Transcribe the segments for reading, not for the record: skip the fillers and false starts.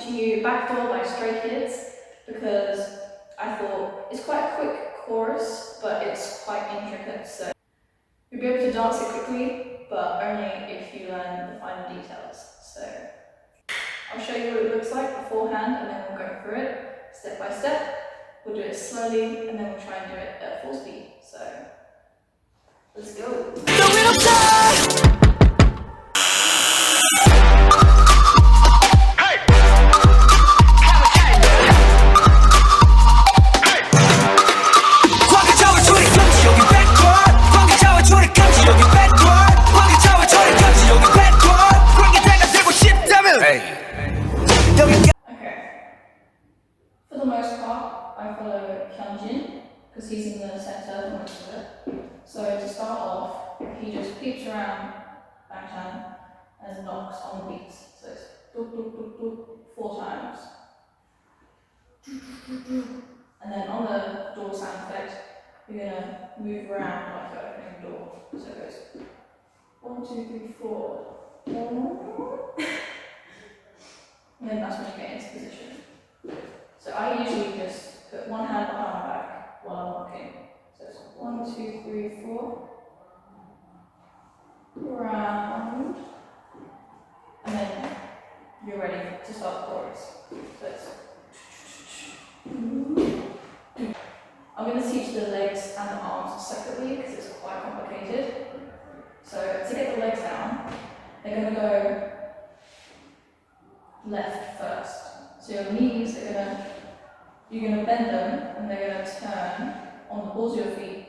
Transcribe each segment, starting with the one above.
to you Backdoor by Stray Kids because I thought it's quite a quick chorus, but it's quite intricate, so you'll be able to dance it quickly, but only if you learn the finer details. So I'll show you what it looks like beforehand, and then we'll go through it step by step. We'll do it slowly, and then we'll try and do it at full speed. So let's go. Because he's in the centre of most of it. So to start off, he just peeps around backhand and knocks on the beats. So it's doop, doop, doop, doop, 4 times. And then on the door sound effect, you're going to move around like you're opening a door. So it goes 1, 2, 3, 4. And then that's when you get into position. So I usually just put one hand behind my back while I'm walking. So it's 1, 2, 3, 4. Round. And then you're ready to start the chorus. So it's I'm going to teach the legs and the arms separately because it's quite complicated. So to get the legs down, they're going to go left first. So your knees are you're going to bend them and they're going to turn on the balls of your feet.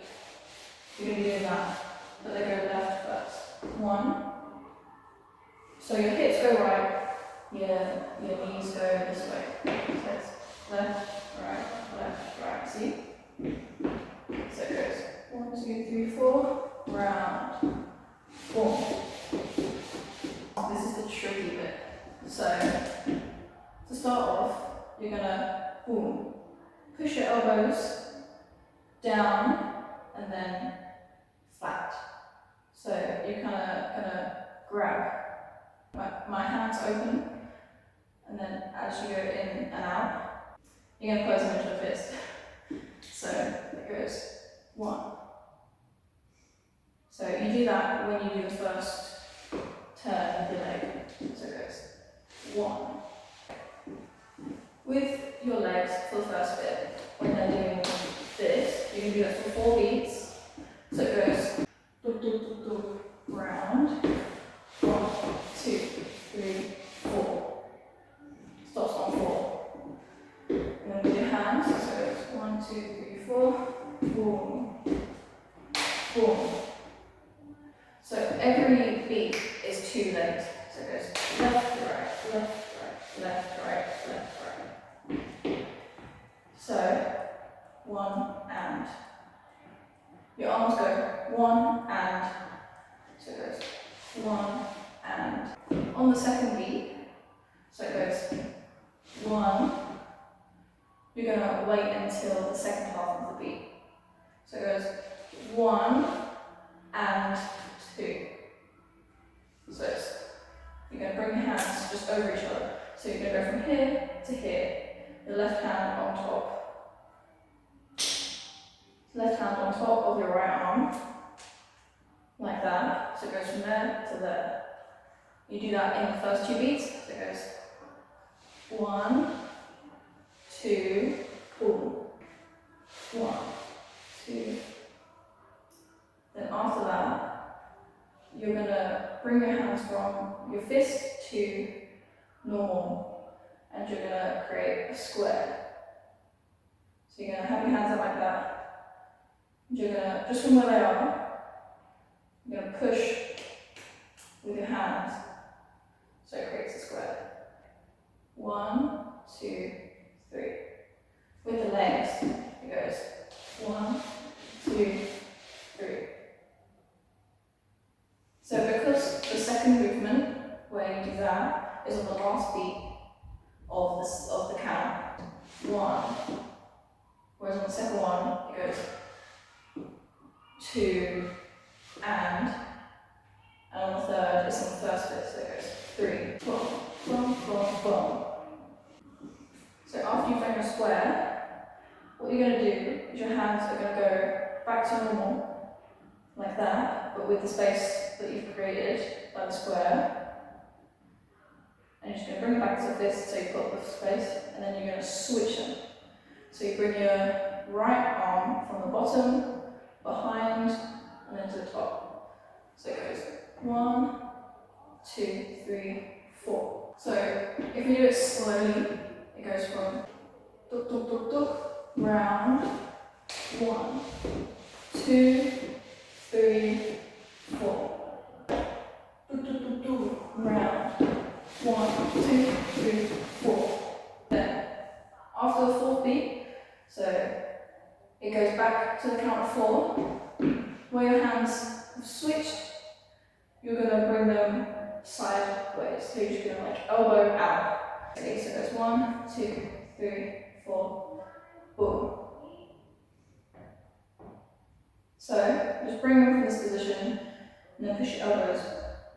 You're going to be doing that, but they go left first. 1. So your hips go right, your knees go this way. So it's left, right, see? So it goes 1, 2, 3, 4, round, 4. This is the tricky bit. So to start off, you're going to boom, push your elbows down and then flat. So you're kind of gonna grab my hands open, and then as you go in and out, you're gonna close them into a fist. So it goes 1. So you do that when you do the first turn of the leg. So it goes 1. With your legs for the first bit, when they're doing this, you can do that for 4 beats. So it goes doop, doop, doop, doop, round, 1, 2, 3, 4. Stops on 4. And then with your hands, so it goes 1, 2, 3, 4, boom, boom. So every beat is 2 legs. So it goes left to right, left to right, left to right, left to right. So 1 and your arms go 1 and, so it goes 1 and. On the second beat, so it goes 1, you're going to wait until the second half of the beat. So it goes 1 and 2. So it's, you're going to bring your hands just over each other. So you're going to go from here to here, the left hand on top. Left hand on top of your right arm, like that. So it goes from there to there. You do that in the first 2 beats. So it goes 1, 2, boom. 1, 2. Then after that, you're going to bring your hands from your fist to normal, and you're going to create a square. So you're going to have your hands up like that. You're going to, just from where they are, you're going to push with your hands so it creates a square. 1, 2, 3. With the legs, it goes 1, 2, 3. So because the second movement, where you do that, is on the last beat of the count, 1. Whereas on the second one, it goes 2 and on the third, it's on the first bit, so it goes 3, boom, boom, boom, boom. after you've done your square, what you're going to do is your hands are going to go back to normal, like that, but with the space that you've created by the square. And you're just going to bring it back to the fist so you've got the space, and then you're going to switch them. So you bring your right arm from the bottom, behind, and then to the top. So it goes 1, 2, 3, 4. So if we do it slowly, it goes from tuk tuk tuk tuk, round, 1, 2, 3, 4. Tuk tuk tuk tuk, round, 1, 2, 3, 4. Then after the fourth beat, so it goes back to the count of 4. Where your hands have switched, you're going to bring them sideways. So you're just going to like elbow out. Okay, so it goes 1, 2, 3, 4, boom. So just bring them from this position and then push your elbows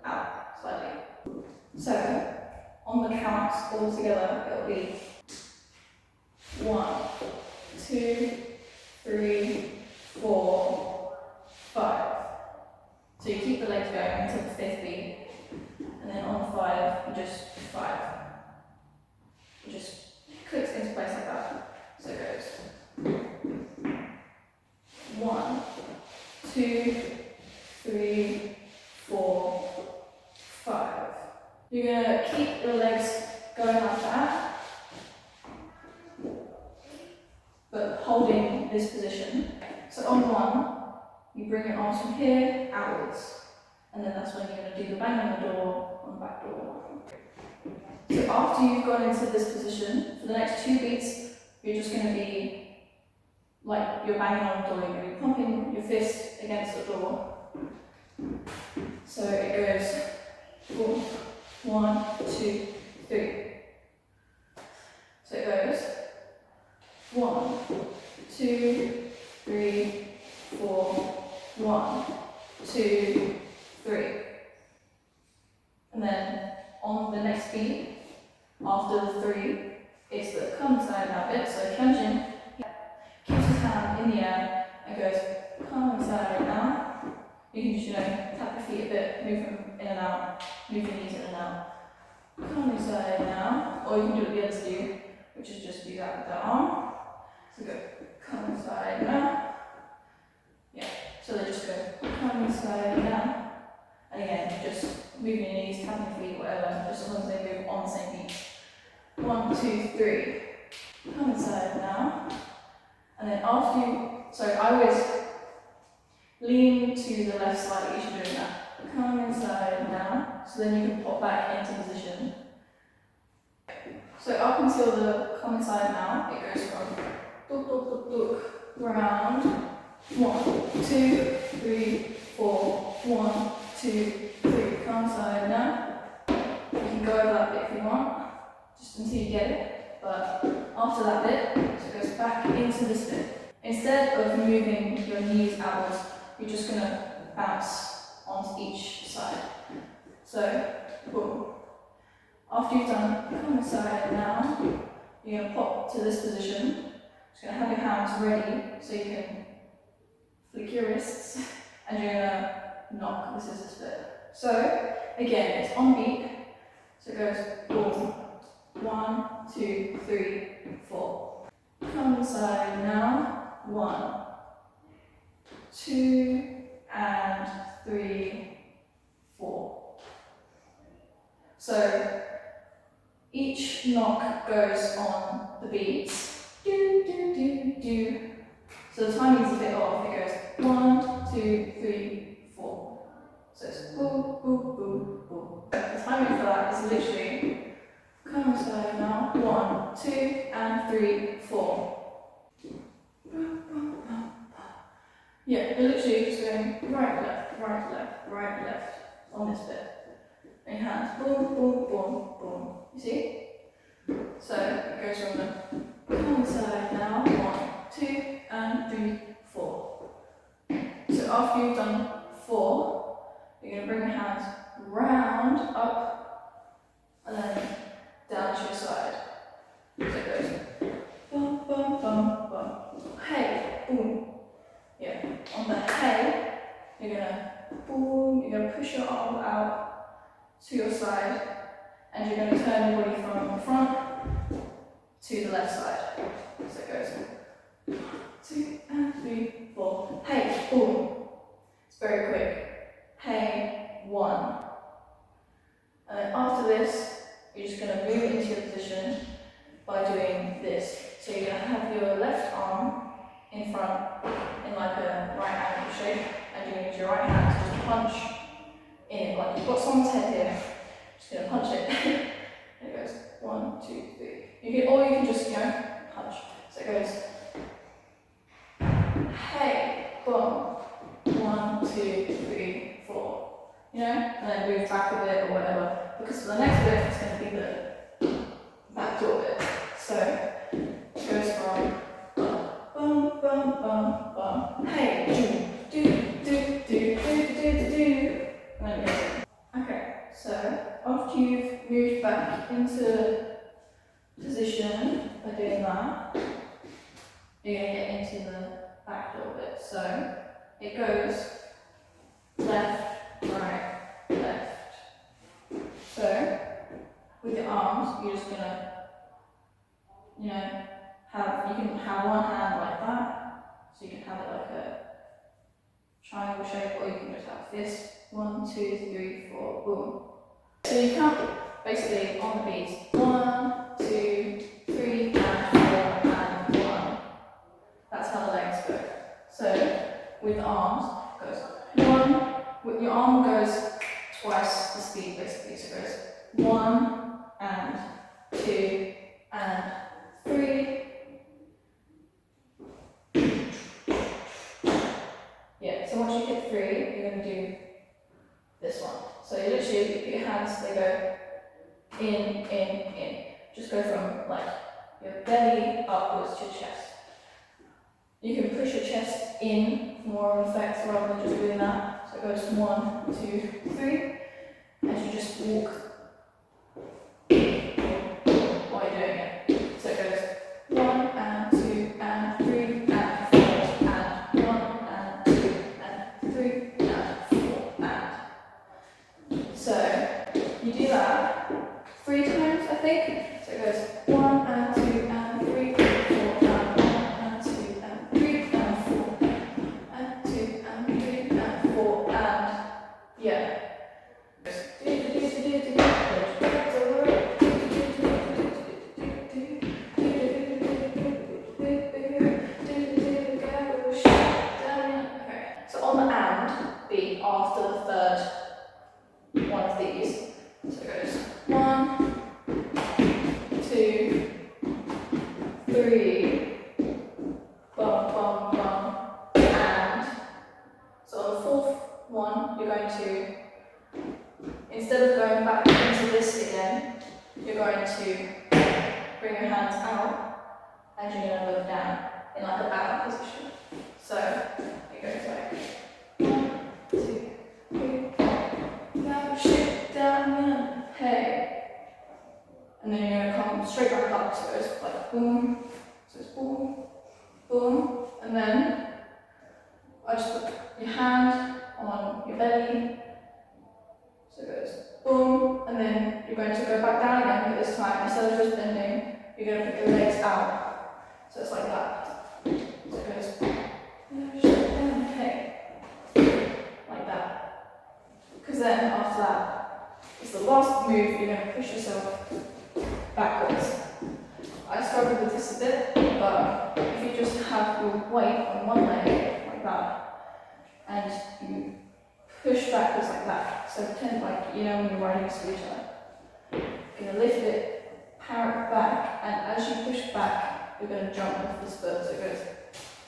out slightly. So on the counts all together, it'll be 1, 2, 3, 4, 5. So you keep the legs going until the fifth beat, and then on the 5, you just 5. It just clicks into place like that. So it goes 1, 2, 3, 4, 5. You're going to keep your legs going like that, but holding this position. So on 1, you bring your arms from here outwards, and then that's when you're going to do the bang on the door, on the back door. So after you've gone into this position, for the next 2 beats, you're just going to be like you're banging on the door, you're going to be pumping your fist against the door. So it goes 1, 2, 3. So it goes 1, 2, 3, 4, 1, 2, 3. And then on the next beat, after the 3, it's the come inside now bit. So Hyunjin keeps his hand in the air and goes come inside now. You can just, tap your feet a bit, move them in and out, move your knees in and out. Come inside now, or you can do what the others do, which is just do that with the arm. So go come inside now. Yeah, so they just go come inside now. And again, just move your knees, tap your feet, whatever, just as long as they move on the same beat. 1, 2, 3. Come inside now. And then after you, so I always lean to the left slightly as you're doing that. Come inside now. So then you can pop back into position. So up until the come inside now, it goes from tuk tuk tuk tuk, round, 1, 2, 3, 4, 1, 2, 3. Come inside now. You can go over that bit if you want, just until you get it. But after that bit, so it goes back into this bit. Instead of moving your knees outwards, you're just going to bounce onto each side. So, boom. After you've done come inside now, you're going to pop to this position. Just going to have your hands ready so you can flick your wrists, and you're going to knock the scissors bit. So, again, it's on beat. So it goes boom. 1, 2, 3, 4. Come inside now. 1, 2, and 3, 4. So each knock goes on the beats. Do, do, do, do. So the timing's a bit off. It goes 1, 2, 3, 4. So it's boom, boom, boom, boom. The timing for that is literally come inside now. 1, 2, and 3, 4. Yeah, you're literally just going right, left, right, left, right, left on this bit. And your hands, boom, boom, boom, boom. You see? So it goes from the come inside now. 1, 2, and 3, 4. So after you've done 4, you're going to bring your hands round, up, and then down to your side. So it goes and you're going to turn your body from the front to the left side. So it goes 1, 2, and 3, 4. Hey, boom. It's very quick. Hey, 1. And then after this, you're just going to move into your position by doing this. So you're going to have your left arm in front in like a right angle shape, and you're going to use your right hand to just punch in it. Like you've got someone's head here, just going to punch it. And it goes 1, 2, 3. Or you can just, punch. So it goes, hey, boom, 1, 2, 3, 4. And then move back a bit or whatever. Because for the next bit, it's going to be the back door bit. So it goes from bum, bum, bum, bum, hey, do, do, do, do, do, do, do, and then it goes in. Okay, so after you've moved back into position by doing that, you're going to get into the back door bit. So it goes left, right, left. So with your arms, you're just going to, you can have one hand like that, so you can have it like a triangle shape, or you can just have this 1, 2, 3, 4, boom. So you count basically on the beat 1, 2, 3, and 4, and 1. That's how the legs go. So with the arms, it goes 1. With your arm goes twice the speed basically. So it goes 1 and 2 and 3. Yeah, so once you hit 3, you're going to do this one. So you literally put your hands, they go in, in. Just go from like your belly upwards to your chest. You can push your chest in for more of an effect rather than just doing that. So it goes 1, 2, 3, and you just walk while you're doing it. So it goes 1 and 2 and 3 and 4 and 1 and 2 and 3 and 4 and. So you do that 3 times, I think. So it goes 1 and 2 and 3 and 4 and 1 and 2 and 3 and 4 and 2 and 3 and 4 and yeah. So on the and beat after the third one of these. So it goes 1, 2, 3, bum, bum, bum, and. So on the fourth one, you're going to, instead of going back into this again, you're going to bring your hands out and you're going to look down in like a bow position. So it goes like 1, 2, 3, 4, now shift down, hey. And then you're going to come straight back up, so it's like boom, so it's boom, boom, and then I just put your hand on your belly, so it goes boom, and then you're going to go back down again, but this time, instead of just bending, you're going to put your legs out, so it's like that, so it goes, hey, like that, because then after that, it's the last move, you're going to push yourself backwards. I struggled with this a bit, but if you just have your weight on one leg, like that, and you push backwards like that, so pretend like, when you're riding a scooter, you're going to lift it, power it back, and as you push back, you're going to jump off this foot, so it goes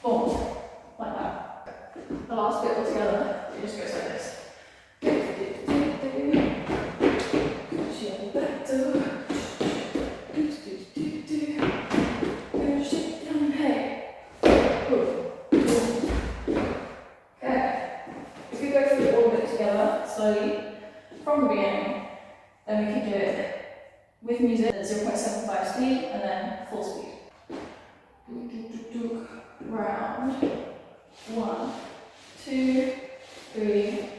boom, like that. The last bit all together, it just goes like this. Slowly from the beginning, then we can do it with music at 0.75 speed and then full speed. Round 1, 2, 3,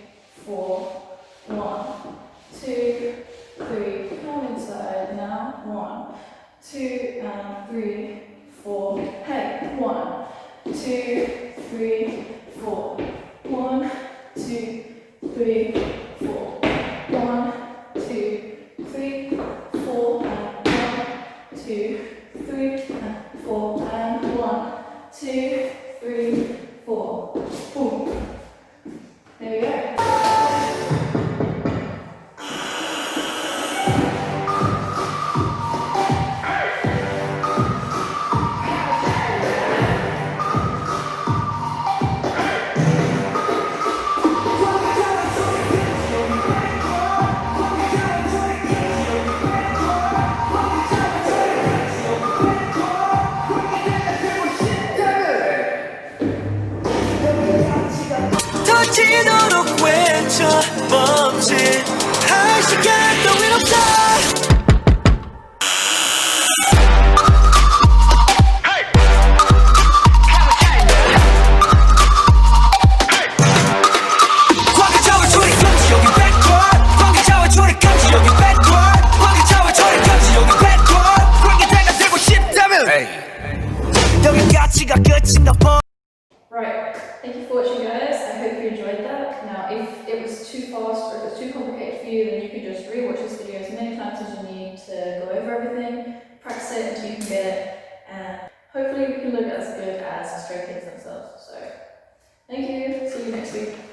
4, 1, 2, 3. Come on inside now. 1, 2, and 3, 4. Hey, 1, 2, 3, 4. 1, 2, 3, 4. 1, 2, 3, 4. And 1, 2, 3, and 4. And 1, 2, 3, 4. Boom. There we go. 터지도록 외쳐 멈칫 할 시간 따윈 없다 관계자와 조립감지 여기 backward 관계자와 조립감지 여기 backward 관계자와 조립감지 여기 backward 관계자가 되고 싶다면 여기 가치가 끝인 너 Right, thank you for watching guys, I hope you enjoyed that. Now if it was too fast or if it was too complicated for you, then you can just re-watch this video as many times as you need to go over everything, practice it until you can get it, and hopefully we can look as good as Stray Kids themselves. So, thank you, see you next week.